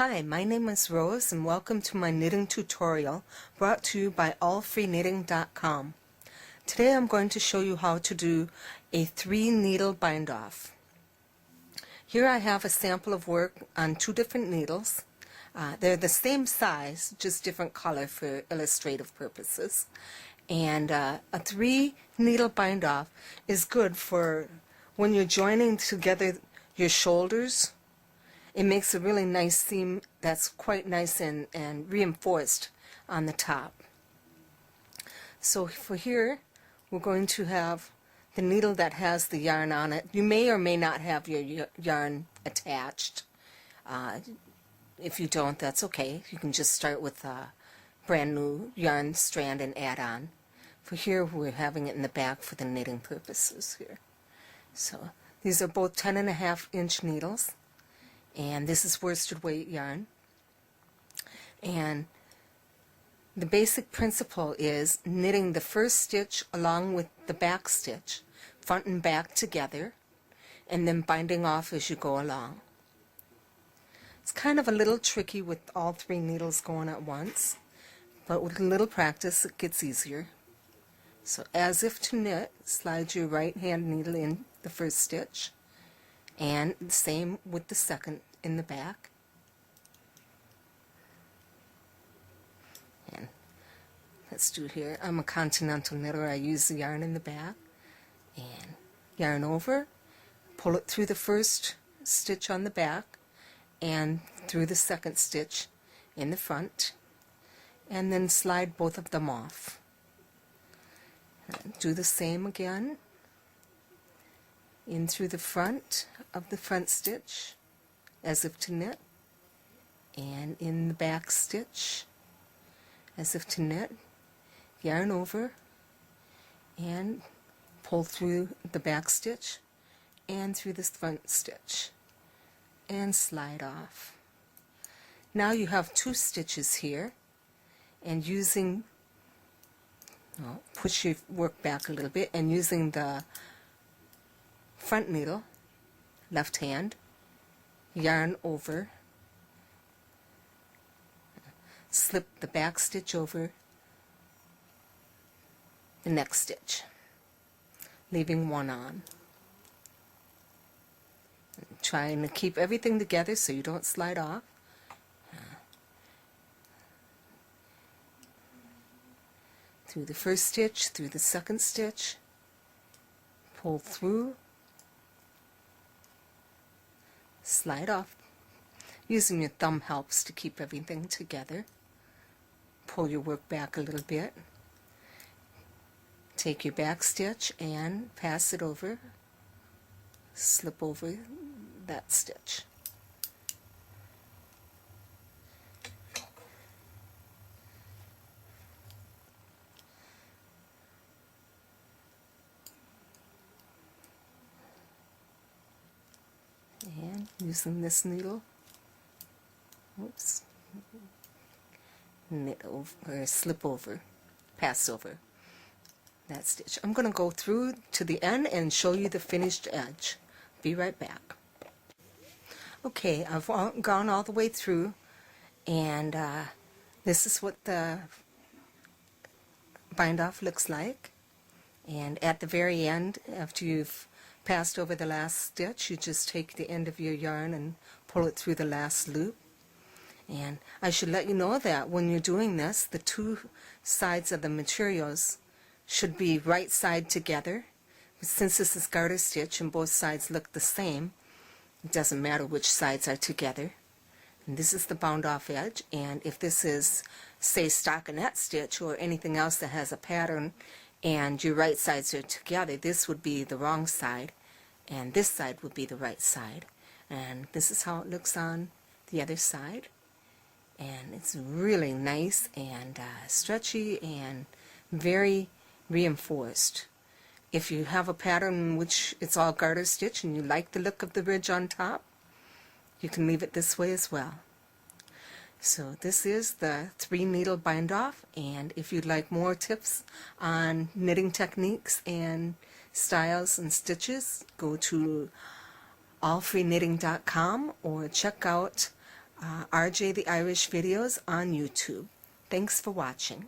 Hi, my name is Rose and welcome to my knitting tutorial brought to you by allfreeknitting.com. Today I'm going to show you how to do a 3-needle bind-off. Here I have a sample of work on 2 different needles. They're the same size, just different color for illustrative purposes. And a 3-needle bind-off is good for when you're joining together your shoulders. It makes a really nice seam that's quite nice and reinforced on the top. So for here, we're going to have the needle that has the yarn on it. You may or may not have your yarn attached. If you don't, that's okay. You can just start with a brand new yarn strand and add on. For here, we're having it in the back for the knitting purposes here. So these are both 10.5-inch needles. And this is worsted weight yarn. And the basic principle is knitting the first stitch along with the back stitch, front and back together, and then binding off as you go along. It's kind of a little tricky with all 3 needles going at once, but with a little practice it gets easier. So as if to knit, slide your right hand needle in the first stitch, and the same with the second in the back. And let's do here. I'm a continental knitter. I use the yarn in the back. And yarn over, pull it through the first stitch on the back and through the second stitch in the front, and then slide both of them off. And do the same again. In through the front of the front stitch as if to knit, and in the back stitch as if to knit, yarn over and pull through the back stitch and through the front stitch and slide off. Now you have 2 stitches here, and using, push your work back a little bit, and using the front needle, left hand, yarn over, slip the back stitch over the next stitch, leaving one on. Trying to keep everything together so you don't slide off. Through the first stitch, through the second stitch, pull through, slide off. Using your thumb helps to keep everything together. Pull your work back a little bit. Take your back stitch and pass it over. Slip over that stitch. And using this needle, knit over, or slip over, pass over that stitch. I'm going to go through to the end and show you the finished edge. Be right back. Okay, I've gone all the way through, and this is what the bind-off looks like. And at the very end, after you've passed over the last stitch, you just take the end of your yarn and pull it through the last loop. And I should let you know that when you're doing this, the 2 sides of the materials should be right side together. Since this is garter stitch and both sides look the same, it doesn't matter which sides are together. And this is the bound off edge, and if this is, say, stockinette stitch or anything else that has a pattern and your right sides are together, this would be the wrong side and this side would be the right side. And this is how it looks on the other side. And it's really nice and stretchy and very reinforced. If you have a pattern in which it's all garter stitch and you like the look of the ridge on top, you can leave it this way as well. So this is the 3-needle bind-off, and if you'd like more tips on knitting techniques and styles and stitches, go to allfreeknitting.com or check out RJ the Irish videos on YouTube. Thanks for watching.